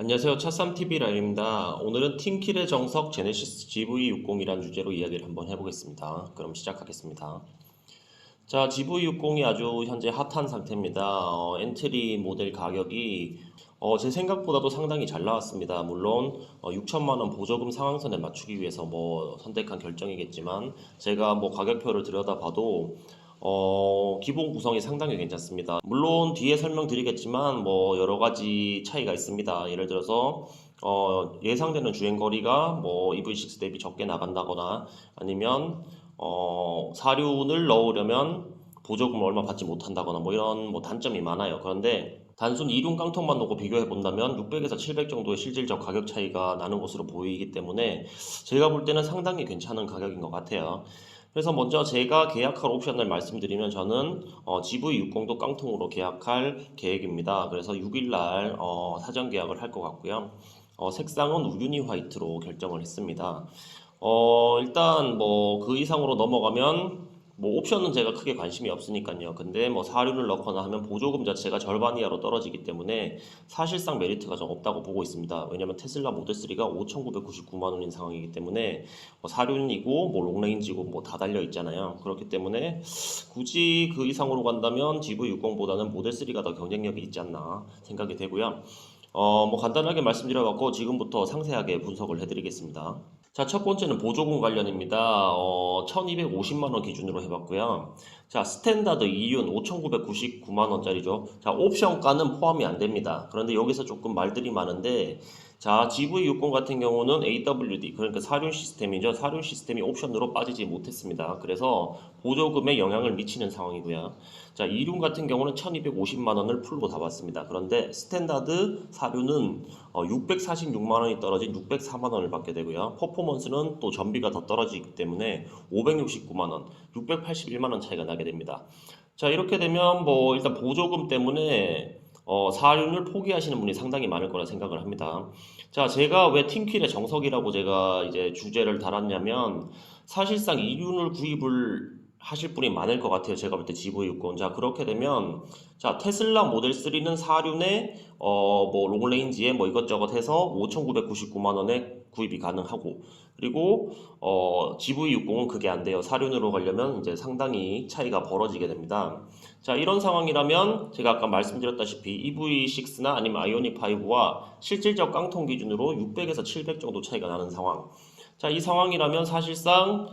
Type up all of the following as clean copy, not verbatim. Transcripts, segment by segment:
안녕하세요. 차쌈TV 라인입니다. 오늘은 팀킬의 정석 제네시스 GV60이라는 주제로 이야기를 한번 해보겠습니다. 그럼 시작하겠습니다. 자, GV60이 아주 현재 핫한 상태입니다. 엔트리 모델 가격이 제 생각보다도 상당히 잘 나왔습니다. 물론 6천만 원 보조금 상한선에 맞추기 위해서 선택한 결정이겠지만 제가 가격표를 들여다봐도 기본 구성이 상당히 괜찮습니다. 물론 뒤에 설명드리겠지만 여러 가지 차이가 있습니다. 예를 들어서 예상되는 주행 거리가 EV6 대비 적게 나간다거나 아니면 사륜을 넣으려면 보조금을 얼마 받지 못한다거나 이런 단점이 많아요. 그런데 단순 이륜 깡통만 놓고 비교해 본다면 600에서 700 정도의 실질적 가격 차이가 나는 것으로 보이기 때문에 제가 볼 때는 상당히 괜찮은 가격인 것 같아요. 그래서 먼저 제가 계약할 옵션을 말씀드리면 저는 GV60도 깡통으로 계약할 계획입니다. 그래서 6일날 사전 계약을 할 것 같고요. 색상은 우유니 화이트로 결정을 했습니다. 일단 그 이상으로 넘어가면 옵션은 제가 크게 관심이 없으니까요. 근데 사륜을 넣거나 하면 보조금 자체가 절반 이하로 떨어지기 때문에 사실상 메리트가 좀 없다고 보고 있습니다. 왜냐면 테슬라 모델 3가 5,999만 원인 상황이기 때문에 사륜이고 롱레인지고 다 달려 있잖아요. 그렇기 때문에 굳이 그 이상으로 간다면 GV60보다는 모델 3가 더 경쟁력이 있지 않나 생각이 되고요. 간단하게 말씀드려갖고 지금부터 상세하게 분석을 해드리겠습니다. 자, 첫 번째는 보조금 관련입니다. 1250만 원 기준으로 해봤고요. 자, 스탠다드 2륜 5999만 원짜리죠. 자, 옵션가는 포함이 안 됩니다. 그런데 여기서 조금 말들이 많은데, 자, GV60 같은 경우는 AWD, 그러니까 사륜 시스템이죠. 사륜 시스템이 옵션으로 빠지지 못했습니다. 그래서 보조금에 영향을 미치는 상황이고요. 자, 2륜 같은 경우는 1250만 원을 풀로 다 받습니다. 그런데 스탠다드 사륜은 646만 원이 떨어진 604만 원을 받게 되고요. 퍼포먼스는 또 전비가 더 떨어지기 때문에 569만 원, 681만 원 차이가 나게 됩니다. 자, 이렇게 되면 일단 보조금 때문에 사륜을 포기하시는 분이 상당히 많을 거라 생각을 합니다. 자, 제가 왜 팀킬의 정석이라고 제가 이제 주제를 달았냐면 사실상 2륜을 구입을 하실 분이 많을 것 같아요. 제가 볼 때 GV60. 자, 그렇게 되면 자, 테슬라 모델 3는 사륜에 롱레인지에 이것저것 해서 5,999만 원에 구입이 가능하고 그리고 GV60은 그게 안 돼요. 사륜으로 가려면 이제 상당히 차이가 벌어지게 됩니다. 자, 이런 상황이라면 제가 아까 말씀드렸다시피 EV6나 아니면 아이오닉5와 실질적 깡통 기준으로 600에서 700 정도 차이가 나는 상황. 자, 이 상황이라면 사실상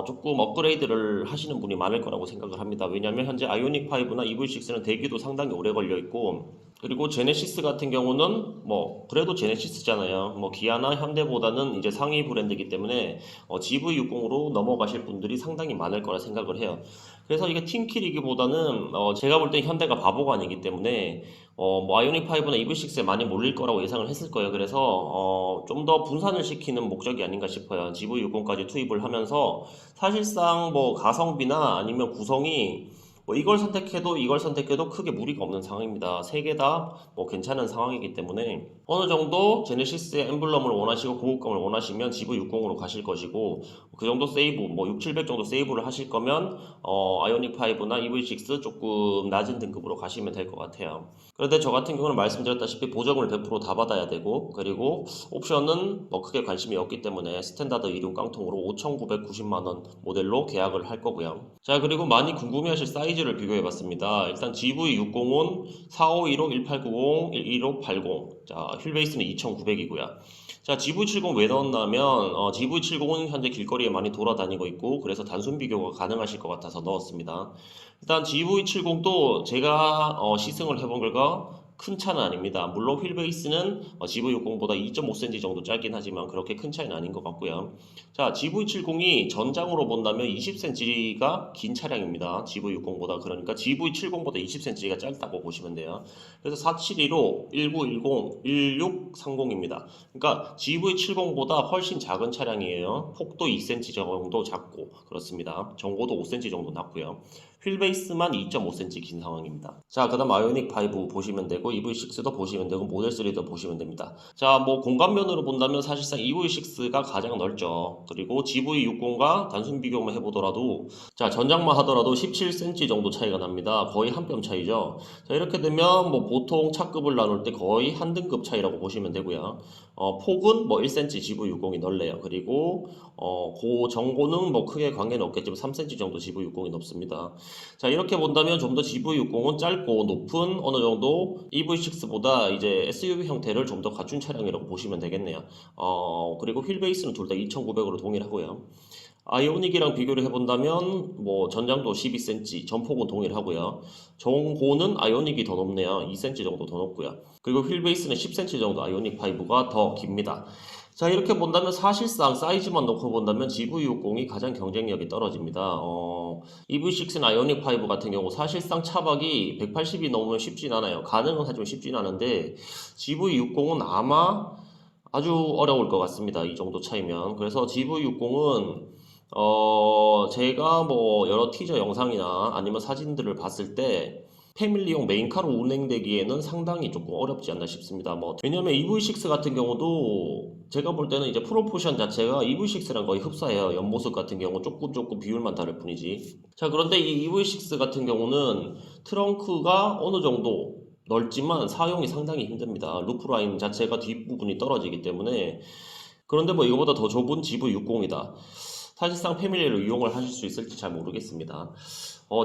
조금 업그레이드를 하시는 분이 많을 거라고 생각을 합니다. 왜냐하면 현재 아이오닉5나 EV6는 대기도 상당히 오래 걸려 있고 그리고 제네시스 같은 경우는 그래도 제네시스잖아요. 기아나 현대보다는 이제 상위 브랜드이기 때문에 GV60으로 넘어가실 분들이 상당히 많을 거라 생각을 해요. 그래서 이게 팀킬이기보다는 제가 볼 때 현대가 바보가 아니기 때문에 아이오닉5나 EV6에 많이 몰릴 거라고 예상을 했을 거예요. 그래서 좀 더 분산을 시키는 목적이 아닌가 싶어요. GV60까지 투입을 하면서 사실상 가성비나 아니면 구성이 이걸 선택해도 크게 무리가 없는 상황입니다. 세 개 다 괜찮은 상황이기 때문에 어느 정도 제네시스의 엠블럼을 원하시고 고급감을 원하시면 GV60으로 가실 것이고 그 정도 세이브 6, 700 정도 세이브를 하실 거면 아이오닉5나 EV6 조금 낮은 등급으로 가시면 될 것 같아요. 그런데 저 같은 경우는 말씀드렸다시피 보조금을 100%다 받아야 되고 그리고 옵션은 크게 관심이 없기 때문에 스탠다드 이륜 깡통으로 5,990만 원 모델로 계약을 할 거고요. 자, 그리고 많이 궁금해하실 사이즈를 비교해봤습니다. 일단 GV60은 4515, 1890, 1580. 자, 휠베이스는 2,900이고요. 자, GV70 왜 넣었냐면 GV70은 현재 길거리에 많이 돌아다니고 있고 그래서 단순 비교가 가능하실 것 같아서 넣었습니다. 일단 GV70도 제가 시승을 해본 결과 큰 차는 아닙니다. 물론 휠베이스는 GV60보다 2.5cm 정도 짧긴 하지만 그렇게 큰 차이는 아닌 것 같고요. 자, GV70이 전장으로 본다면 20cm가 긴 차량입니다. GV60보다. 그러니까 GV70보다 20cm가 짧다고 보시면 돼요. 그래서 4715, 1910, 1630입니다. 그러니까 GV70보다 훨씬 작은 차량이에요. 폭도 2cm 정도 작고 그렇습니다. 전고도 5cm 정도 낮고요. 휠베이스만 2.5cm 긴 상황입니다. 자, 그 다음 아이오닉 5 보시면 되고 EV6도 보시면 되고 모델 3도 보시면 됩니다. 자, 뭐 공간면으로 본다면 사실상 EV6가 가장 넓죠. 그리고 GV60과 단순 비교만 해보더라도 자, 전장만 하더라도 17cm 정도 차이가 납니다. 거의 한 뼘 차이죠. 자, 이렇게 되면 뭐 보통 차급을 나눌 때 거의 한 등급 차이라고 보시면 되고요. 폭은 뭐 1cm GV60이 넓네요. 그리고 고 정고는 뭐 크게 관계는 없겠지만 3cm 정도 GV60이 높습니다. 자, 이렇게 본다면 좀 더 GV60은 짧고 높은 어느 정도 EV6보다 이제 SUV 형태를 좀 더 갖춘 차량이라고 보시면 되겠네요. 그리고 휠 베이스는 둘 다 2,900으로 동일하고요. 아이오닉이랑 비교를 해본다면 뭐 전장도 12cm, 전폭은 동일하고요. 정고는 아이오닉이 더 높네요. 2cm 정도 더 높고요. 그리고 휠 베이스는 10cm 정도 아이오닉 5가 더 깁니다. 자, 이렇게 본다면 사실상 사이즈만 놓고 본다면 GV60이 가장 경쟁력이 떨어집니다. EV6 아이오닉 5 같은 경우 사실상 차박이 180이 넘으면 쉽진 않아요. 가능은 하지만 쉽진 않은데 GV60은 아마 아주 어려울 것 같습니다. 이 정도 차이면. 그래서 GV60은 제가 뭐 여러 티저 영상이나 아니면 사진들을 봤을 때 패밀리용 메인카로 운행되기에는 상당히 조금 어렵지 않나 싶습니다. 뭐 왜냐면 EV6 같은 경우도 제가 볼 때는 이제 프로포션 자체가 EV6랑 거의 흡사해요. 옆모습 같은 경우 조금 비율만 다를 뿐이지. 자, 그런데 이 EV6 같은 경우는 트렁크가 어느 정도 넓지만 사용이 상당히 힘듭니다. 루프라인 자체가 뒷부분이 떨어지기 때문에. 그런데 뭐 이거보다 더 좁은 GV60이다. 사실상 패밀리로 이용을 하실 수 있을지 잘 모르겠습니다.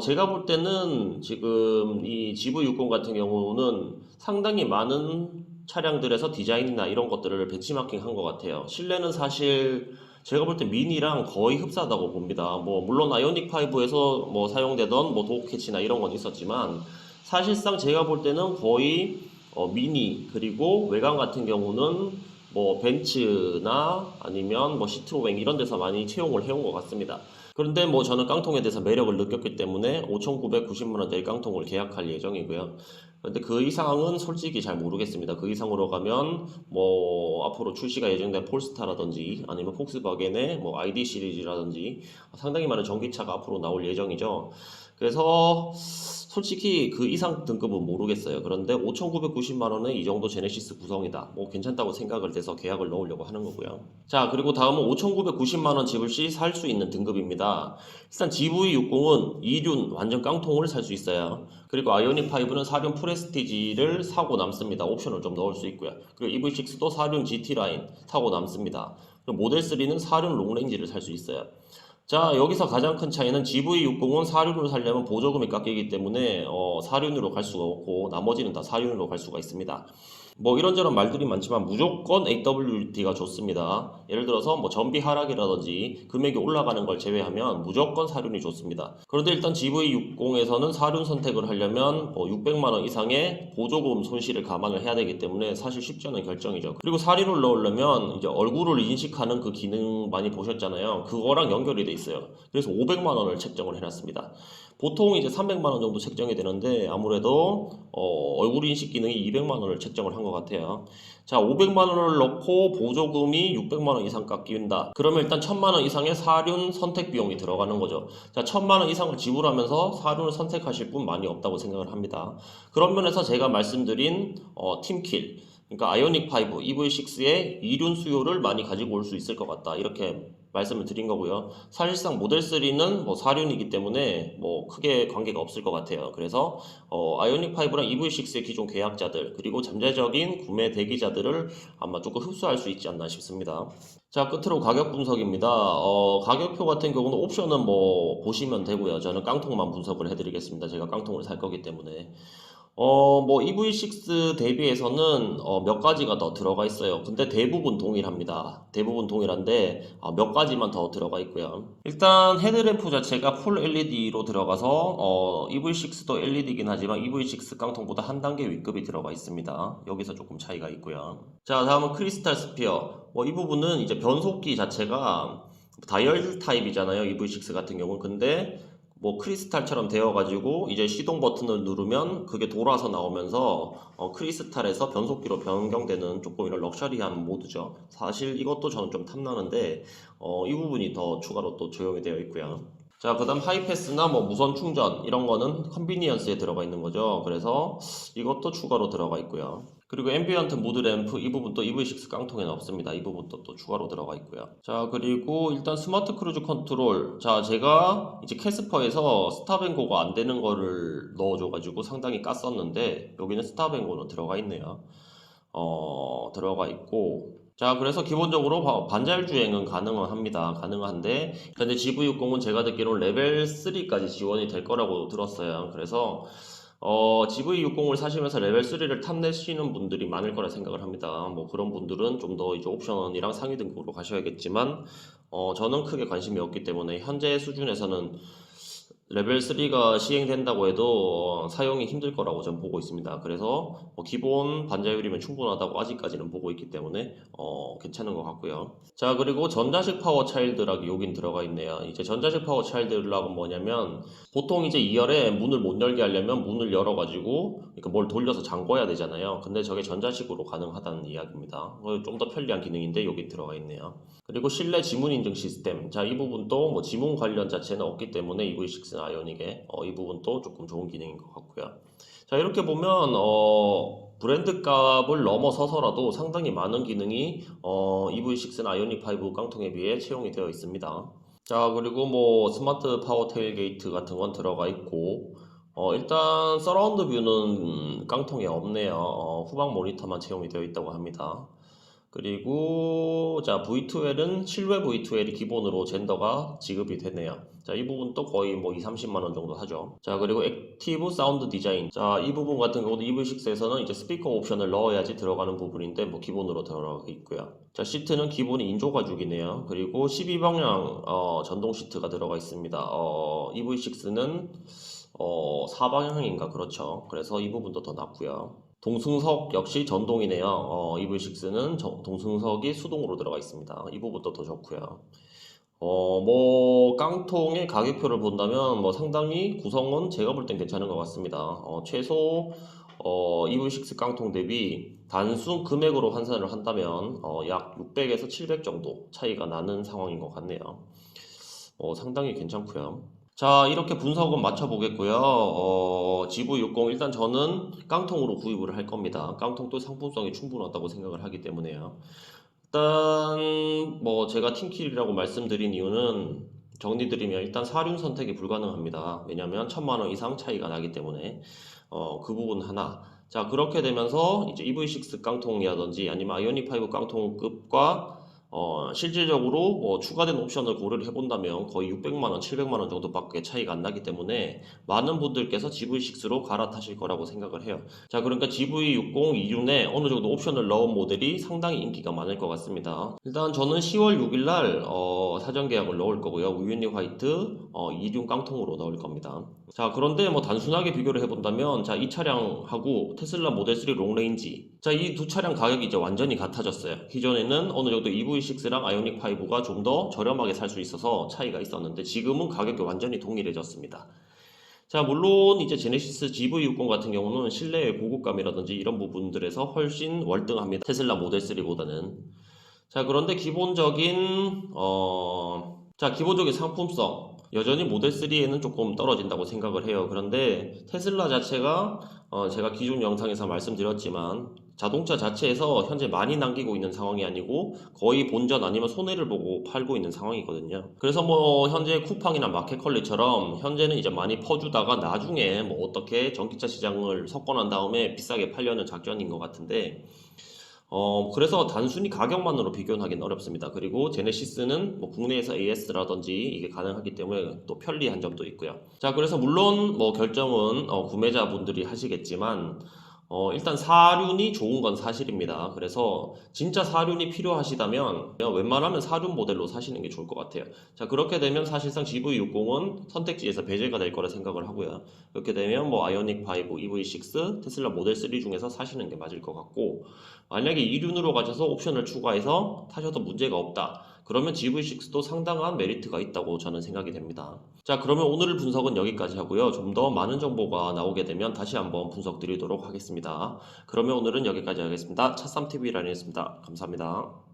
제가 볼 때는 지금 이 GV60 같은 경우는 상당히 많은 차량들에서 디자인이나 이런 것들을 벤치마킹 한 것 같아요. 실내는 사실 제가 볼 때 미니랑 거의 흡사하다고 봅니다. 뭐 물론 아이오닉 5에서 뭐 사용되던 뭐 도어 캐치나 이런 건 있었지만 사실상 제가 볼 때는 거의 미니 그리고 외관 같은 경우는 뭐 벤츠나 아니면 뭐 시트로행 이런 데서 많이 채용을 해온 것 같습니다. 그런데 뭐 저는 깡통에 대해서 매력을 느꼈기 때문에 5,990만 원짜리 깡통을 계약할 예정이고요. 근데 그 이상은 솔직히 잘 모르겠습니다. 그 이상으로 가면 뭐 앞으로 출시가 예정된 폴스타라든지 아니면 폭스바겐의 뭐 ID 시리즈라든지 상당히 많은 전기차가 앞으로 나올 예정이죠. 그래서 솔직히 그 이상 등급은 모르겠어요. 그런데 5,990만 원에 이 정도 제네시스 구성이다. 뭐 괜찮다고 생각을 돼서 계약을 넣으려고 하는 거고요. 자, 그리고 다음은 5,990만 원 지불 시 살 수 있는 등급입니다. 일단 GV60은 2륜 완전 깡통을 살 수 있어요. 그리고 아이오닉 5는 4륜 프레스티지를 사고 남습니다. 옵션을 좀 넣을 수 있고요. 그리고 EV6도 4륜 GT 라인 사고 남습니다. 그리고 모델 3는 4륜 롱레인지를 살 수 있어요. 자, 여기서 가장 큰 차이는 GV60은 4륜으로 살려면 보조금이 깎이기 때문에 4륜으로 갈 수가 없고 나머지는 다 4륜으로 갈 수가 있습니다. 뭐 이런저런 말들이 많지만 무조건 AWD가 좋습니다. 예를 들어서 뭐 전비 하락이라든지 금액이 올라가는 걸 제외하면 무조건 4륜이 좋습니다. 그런데 일단 GV60에서는 4륜 선택을 하려면 600만 원 이상의 보조금 손실을 감안을 해야 되기 때문에 사실 쉽지 않은 결정이죠. 그리고 4륜을 넣으려면 이제 얼굴을 인식하는 그 기능 많이 보셨잖아요. 그거랑 연결이 돼 있어요. 그래서 500만 원을 책정을 해놨습니다. 보통 이제 300만 원 정도 책정이 되는데 아무래도 얼굴 인식 기능이 200만 원을 책정을 한 것 같아요. 자, 500만 원을 넣고 보조금이 600만 원 이상 깎인다. 그러면 일단 1000만 원 이상의 4륜 선택 비용이 들어가는 거죠. 자, 1000만 원 이상을 지불하면서 4륜을 선택하실 분 많이 없다고 생각을 합니다. 그런 면에서 제가 말씀드린 팀킬, 그러니까 아이오닉 5, EV6의 2륜 수요를 많이 가지고 올 수 있을 것 같다. 이렇게 말씀을 드린 거고요. 사실상 모델 3는 뭐 4륜이기 때문에 뭐 크게 관계가 없을 것 같아요. 그래서 아이오닉 5랑 EV6의 기존 계약자들 그리고 잠재적인 구매 대기자들을 아마 조금 흡수할 수 있지 않나 싶습니다. 자, 끝으로 가격 분석입니다. 가격표 같은 경우는 옵션은 뭐 보시면 되고요. 저는 깡통만 분석을 해드리겠습니다. 제가 깡통을 살 거기 때문에. 뭐 EV6 대비해서는 몇 가지가 더 들어가 있어요. 근데 대부분 동일합니다. 대부분 동일한데 몇 가지만 더 들어가 있고요. 일단 헤드램프 자체가 풀 LED로 들어가서 EV6도 LED이긴 하지만 EV6 깡통보다 한 단계 윗급이 들어가 있습니다. 여기서 조금 차이가 있고요. 자, 다음은 크리스탈 스피어. 이 부분은 이제 변속기 자체가 다이얼 타입이잖아요. EV6 같은 경우는. 근데 뭐 크리스탈처럼 되어가지고 이제 시동 버튼을 누르면 그게 돌아서 나오면서 크리스탈에서 변속기로 변경되는 조금 이런 럭셔리한 모드죠. 사실 이것도 저는 좀 탐나는데 이 부분이 더 추가로 또 적용이 되어 있고요. 자, 그다음 하이패스나 뭐 무선 충전 이런 거는 컨비니언스에 들어가 있는 거죠. 그래서 이것도 추가로 들어가 있고요. 그리고 앰비언트 모드 램프 이 부분도 EV6 깡통에는 없습니다. 이 부분도 또 추가로 들어가 있고요. 자, 그리고 일단 스마트 크루즈 컨트롤. 자, 제가 이제 캐스퍼에서 스탑앤고가 안 되는 거를 넣어줘가지고 상당히 깠었는데 여기는 스탑앤고는 들어가 있네요. 들어가 있고. 자, 그래서 기본적으로 반자율 주행은 가능합니다. 가능한데, 근데 GV60은 제가 듣기로는 레벨 3까지 지원이 될 거라고 들었어요. 그래서, GV60을 사시면서 레벨 3를 탐내시는 분들이 많을 거라 생각을 합니다. 뭐 그런 분들은 좀 더 이제 옵션이랑 상위 등급으로 가셔야겠지만, 저는 크게 관심이 없기 때문에 현재 수준에서는 레벨 3가 시행된다고 해도 사용이 힘들 거라고 저는 보고 있습니다. 그래서 기본 반자율이면 충분하다고 아직까지는 보고 있기 때문에 괜찮은 것 같고요. 자, 그리고 전자식 파워 차일드락이 여긴 들어가 있네요. 이제 전자식 파워 차일드락은 뭐냐면 보통 이제 2열에 문을 못 열게 하려면 문을 열어가지고 그러니까 뭘 돌려서 잠궈야 되잖아요. 근데 저게 전자식으로 가능하다는 이야기입니다. 좀 더 편리한 기능인데 여기 들어가 있네요. 그리고 실내 지문 인증 시스템. 자, 이 부분도 뭐 지문 관련 자체는 없기 때문에 EV6 아이오닉에 이 부분도 조금 좋은 기능인 것 같고요. 자, 이렇게 보면 브랜드 값을 넘어서서라도 상당히 많은 기능이 EV6 아이오닉 5 깡통에 비해 채용이 되어 있습니다. 자, 그리고 뭐 스마트 파워 테일게이트 같은 건 들어가 있고 일단 서라운드 뷰는 깡통에 없네요. 후방 모니터만 채용이 되어 있다고 합니다. 그리고 자 V2L은 실외 V2L이 기본으로 젠더가 지급이 되네요. 자, 이 부분도 거의 뭐 2, 30만 원 정도 하죠. 자, 그리고 액티브 사운드 디자인. 자, 이 부분 같은 경우도 EV6에서는 이제 스피커 옵션을 넣어야지 들어가는 부분인데 뭐 기본으로 들어가 있고요. 자, 시트는 기본이 인조 가죽이네요. 그리고 12방향 전동 시트가 들어가 있습니다. EV6는 4방향인가 그렇죠. 그래서 이 부분도 더 낫고요. 동승석 역시 전동이네요. EV6는 동승석이 수동으로 들어가 있습니다. 이 부분도 더 좋고요. 뭐 깡통의 가격표를 본다면 뭐 상당히 구성은 제가 볼 땐 괜찮은 것 같습니다. 최소 EV6 깡통 대비 단순 금액으로 환산을 한다면 약 600에서 700 정도 차이가 나는 상황인 것 같네요. 상당히 괜찮고요. 자, 이렇게 분석은 맞춰보겠고요. GV60 일단 저는 깡통으로 구입을 할 겁니다. 깡통도 상품성이 충분하다고 생각을 하기 때문에요. 일단 뭐 제가 팀킬이라고 말씀드린 이유는 정리드리면 일단 사륜 선택이 불가능합니다. 왜냐하면 1000만 원 이상 차이가 나기 때문에 그 부분 하나. 자, 그렇게 되면서 이제 EV6 깡통이라든지 아니면 아이오닉 5 깡통급과 실질적으로 뭐 추가된 옵션을 고려를 해본다면 거의 600만 원, 700만 원 정도밖에 차이가 안 나기 때문에 많은 분들께서 GV6로 갈아타실 거라고 생각을 해요. 자, 그러니까 GV60 이륜에 어느 정도 옵션을 넣은 모델이 상당히 인기가 많을 것 같습니다. 일단 저는 10월 6일 날 사전 계약을 넣을 거고요. 우유니 화이트 이륜 깡통으로 넣을 겁니다. 자, 그런데 뭐 단순하게 비교를 해본다면 자, 이 차량하고 테슬라 모델 3 롱레인지 자, 이 두 차량 가격이 이제 완전히 같아졌어요. 기존에는 어느 정도 EV6랑 아이오닉 5가 좀 더 저렴하게 살 수 있어서 차이가 있었는데 지금은 가격이 완전히 동일해졌습니다. 자, 물론 이제 제네시스 GV60 같은 경우는 실내의 고급감이라든지 이런 부분들에서 훨씬 월등합니다. 테슬라 모델 3보다는. 자, 그런데 기본적인 상품성 여전히 모델 3에는 조금 떨어진다고 생각을 해요. 그런데 테슬라 자체가 제가 기존 영상에서 말씀드렸지만 자동차 자체에서 현재 많이 남기고 있는 상황이 아니고 거의 본전 아니면 손해를 보고 팔고 있는 상황이거든요. 그래서 뭐 현재 쿠팡이나 마켓컬리처럼 현재는 이제 많이 퍼주다가 나중에 뭐 어떻게 전기차 시장을 석권한 다음에 비싸게 팔려는 작전인 것 같은데 그래서 단순히 가격만으로 비교는 하긴 어렵습니다. 그리고 제네시스는 뭐 국내에서 AS라든지 이게 가능하기 때문에 또 편리한 점도 있고요. 자, 그래서 물론 뭐 결정은 구매자분들이 하시겠지만 일단 사륜이 좋은 건 사실입니다. 그래서 진짜 사륜이 필요하시다면 웬만하면 사륜 모델로 사시는 게 좋을 것 같아요. 자, 그렇게 되면 사실상 GV60은 선택지에서 배제가 될 거라 생각을 하고요. 그렇게 되면 뭐 아이오닉 5, EV6, 테슬라 모델 3 중에서 사시는 게 맞을 것 같고 만약에 이륜으로 가셔서 옵션을 추가해서 타셔도 문제가 없다. 그러면 GV6도 상당한 메리트가 있다고 저는 생각이 됩니다. 자, 그러면 오늘 분석은 여기까지 하고요. 좀 더 많은 정보가 나오게 되면 다시 한번 분석 드리도록 하겠습니다. 그러면 오늘은 여기까지 하겠습니다. 차3TV라인이었습니다. 감사합니다.